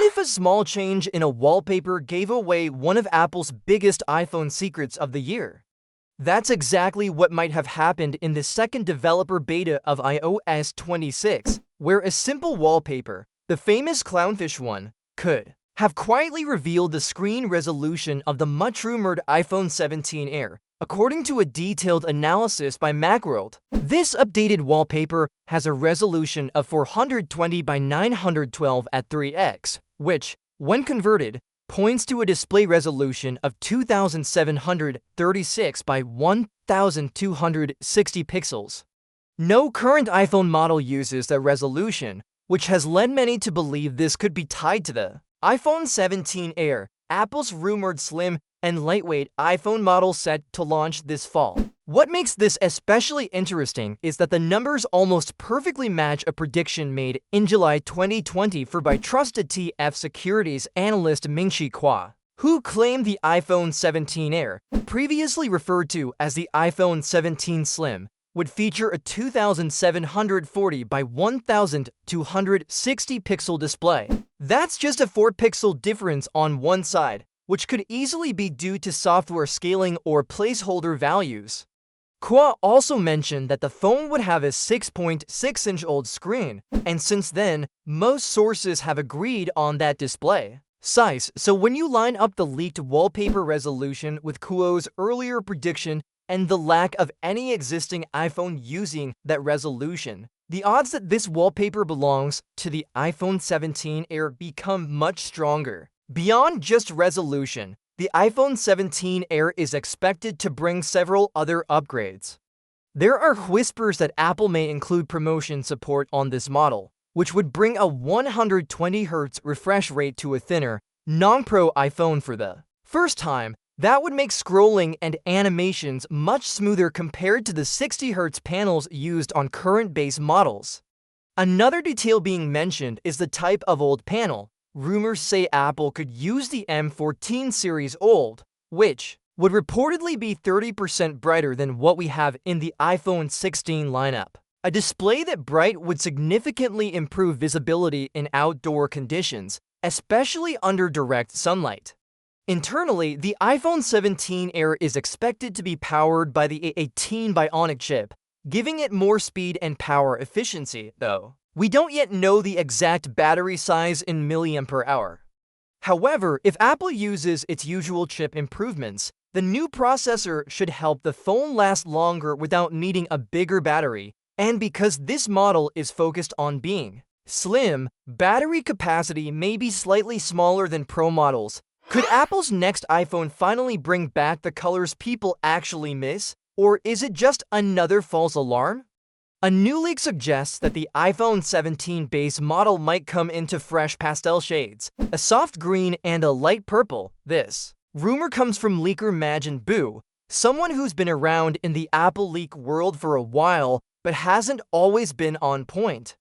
if a small change in a wallpaper gave away one of Apple's biggest iPhone secrets of the year? That's exactly what might have happened in the second developer beta of iOS 26, where a simple wallpaper, the famous clownfish one, could have quietly revealed the screen resolution of the much-rumored iPhone 17 Air. According to a detailed analysis by Macworld, this updated wallpaper has a resolution of 420 by 912 at 3x, which, when converted, points to a display resolution of 2736 by 1260 pixels. No current iPhone model uses that resolution, which has led many to believe this could be tied to the iPhone 17 Air, Apple's rumored slim and lightweight iPhone model set to launch this fall. What makes this especially interesting is that the numbers almost perfectly match a prediction made in July 2020 by trusted TF Securities analyst Ming-Chi, who claimed the iPhone 17 Air, previously referred to as the iPhone 17 Slim, would feature a 2740 by 1260 pixel display. That's just a 4-pixel difference on one side, which could easily be due to software scaling or placeholder values. Kwa also mentioned that the phone would have a 6.6-inch-old screen, and since then, most sources have agreed on that display size. So when you line up the leaked wallpaper resolution with Kuo's earlier prediction and the lack of any existing iPhone using that resolution, the odds that this wallpaper belongs to the iPhone 17 Air become much stronger. Beyond just resolution, the iPhone 17 Air is expected to bring several other upgrades. There are whispers that Apple may include promotion support on this model, which would bring a 120Hz refresh rate to a thinner, non-Pro iPhone for the first time. That would make scrolling and animations much smoother compared to the 60Hz panels used on current base models. Another detail being mentioned is the type of OLED panel. Rumors say Apple could use the M14 series OLED, which would reportedly be 30% brighter than what we have in the iPhone 16 lineup. A display that bright would significantly improve visibility in outdoor conditions, especially under direct sunlight. Internally, the iPhone 17 Air is expected to be powered by the A18 Bionic chip, giving it more speed and power efficiency, though we don't yet know the exact battery size in mAh. However, if Apple uses its usual chip improvements, the new processor should help the phone last longer without needing a bigger battery, and because this model is focused on being slim, battery capacity may be slightly smaller than Pro models. Could Apple's next iPhone finally bring back the colors people actually miss, or is it just another false alarm? A new leak suggests that the iPhone 17 base model might come into fresh pastel shades, a soft green and a light purple. This rumor comes from leaker Majin Buu, someone who's been around in the Apple leak world for a while but hasn't always been on point.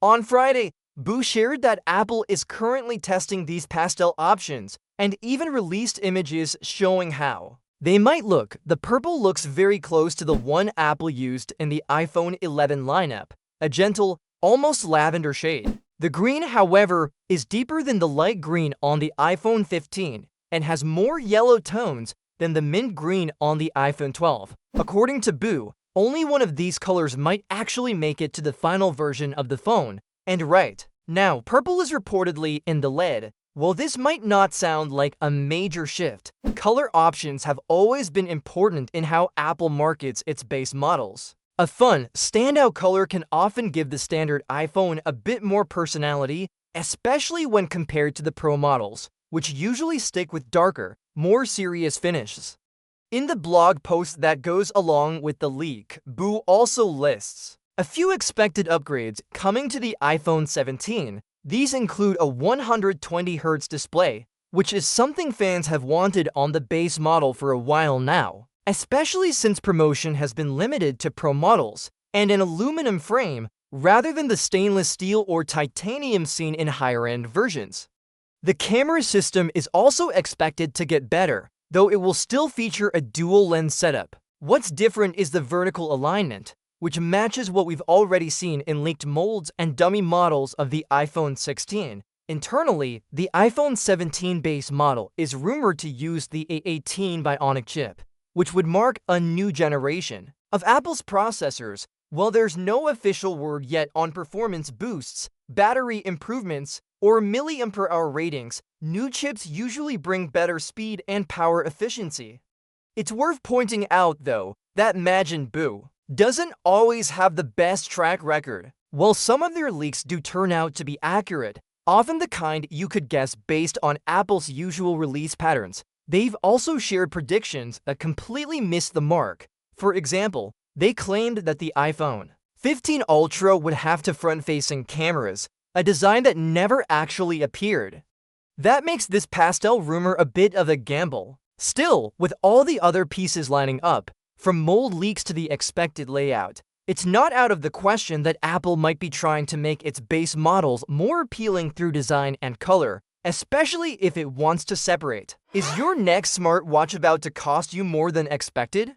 On Friday, Buu shared that Apple is currently testing these pastel options and even released images showing how they might look. The purple looks very close to the one Apple used in the iPhone 11 lineup, a gentle, almost lavender shade. The green, however, is deeper than the light green on the iPhone 15 and has more yellow tones than the mint green on the iPhone 12. According to Buu, only one of these colors might actually make it to the final version of the phone. And right now, purple is reportedly in the lead. While this might not sound like a major shift, color options have always been important in how Apple markets its base models. A fun, standout color can often give the standard iPhone a bit more personality, especially when compared to the Pro models, which usually stick with darker, more serious finishes. In the blog post that goes along with the leak, Buu also lists a few expected upgrades coming to the iPhone 17. These include a 120Hz display, which is something fans have wanted on the base model for a while now, especially since promotion has been limited to Pro models, and an aluminum frame rather than the stainless steel or titanium seen in higher-end versions. The camera system is also expected to get better, though it will still feature a dual-lens setup. What's different is the vertical alignment, which matches what we've already seen in leaked molds and dummy models of the iPhone 16. Internally, the iPhone 17 base model is rumored to use the A18 Bionic chip, which would mark a new generation of Apple's processors. While there's no official word yet on performance boosts, battery improvements, or milliampere-hour ratings, new chips usually bring better speed and power efficiency. It's worth pointing out, though, that Majin Buu doesn't always have the best track record. While some of their leaks do turn out to be accurate, often the kind you could guess based on Apple's usual release patterns, they've also shared predictions that completely missed the mark. For example, they claimed that the iPhone 15 Ultra would have two front-facing cameras, a design that never actually appeared. That makes this pastel rumor a bit of a gamble. Still, with all the other pieces lining up, from mold leaks to the expected layout, it's not out of the question that Apple might be trying to make its base models more appealing through design and color, especially if it wants to separate. Is your next smartwatch about to cost you more than expected?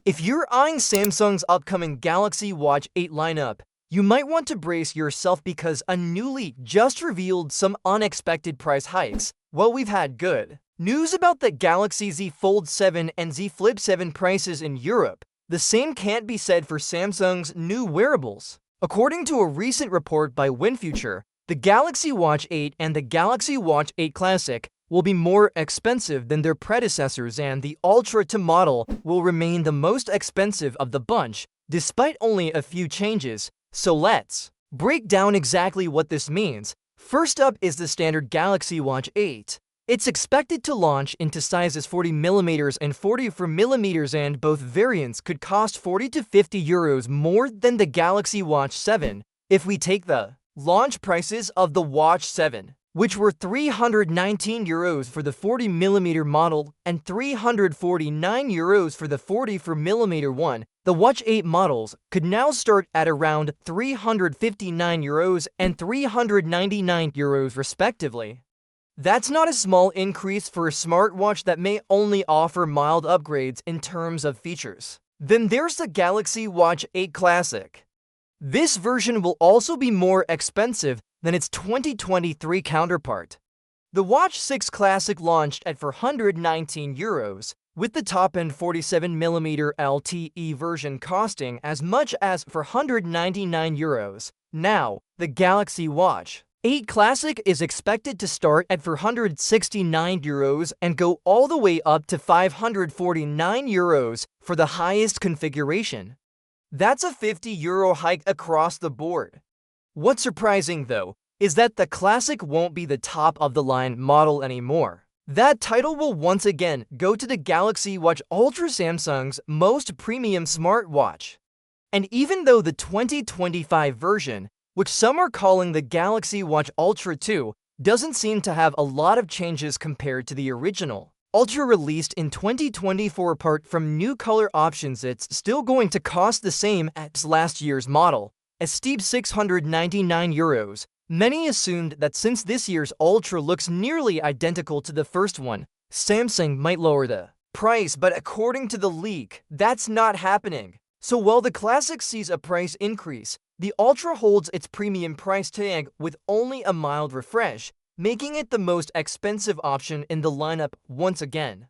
If you're eyeing Samsung's upcoming Galaxy Watch 8 lineup, you might want to brace yourself because a new leak just revealed some unexpected price hikes. Well, we've had good news about the Galaxy Z Fold 7 and Z Flip 7 prices in Europe. The same can't be said for Samsung's new wearables. According to a recent report by WinFuture, the Galaxy Watch 8 and the Galaxy Watch 8 Classic will be more expensive than their predecessors, and the Ultra 2 model will remain the most expensive of the bunch, despite only a few changes. So let's break down exactly what this means. First up is the standard Galaxy Watch 8. It's expected to launch into sizes 40mm and 44mm, and both variants could cost 40 to 50 euros more than the Galaxy Watch 7. If we take the launch prices of the Watch 7, which were 319 euros for the 40mm model and 349 euros for the 44mm one, the Watch 8 models could now start at around 359 euros and 399 euros respectively. That's not a small increase for a smartwatch that may only offer mild upgrades in terms of features. Then there's the Galaxy Watch 8 Classic. This version will also be more expensive than its 2023 counterpart. The Watch 6 Classic launched at 419 euros, with the top-end 47mm LTE version costing as much as 499 euros. Now, the Galaxy Watch 8 Classic is expected to start at 469 euros and go all the way up to 549 euros for the highest configuration. That's a 50 euro hike across the board. What's surprising, though, is that the Classic won't be the top-of-the-line model anymore. That title will once again go to the Galaxy Watch Ultra, Samsung's most premium smartwatch. And even though the 2025 version, which some are calling the Galaxy Watch Ultra 2, doesn't seem to have a lot of changes compared to the original Ultra released in 2024. Apart from new color options, it's still going to cost the same as last year's model, a steep 699 euros. Many assumed that since this year's Ultra looks nearly identical to the first one, Samsung might lower the price, but according to the leak, that's not happening. So while the Classic sees a price increase, the Ultra holds its premium price tag with only a mild refresh, making it the most expensive option in the lineup once again.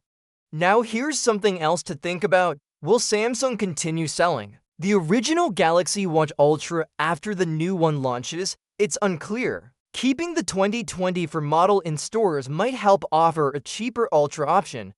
Now here's something else to think about. Will Samsung continue selling the original Galaxy Watch Ultra after the new one launches? It's unclear. Keeping the 2024 model in stores might help offer a cheaper Ultra option,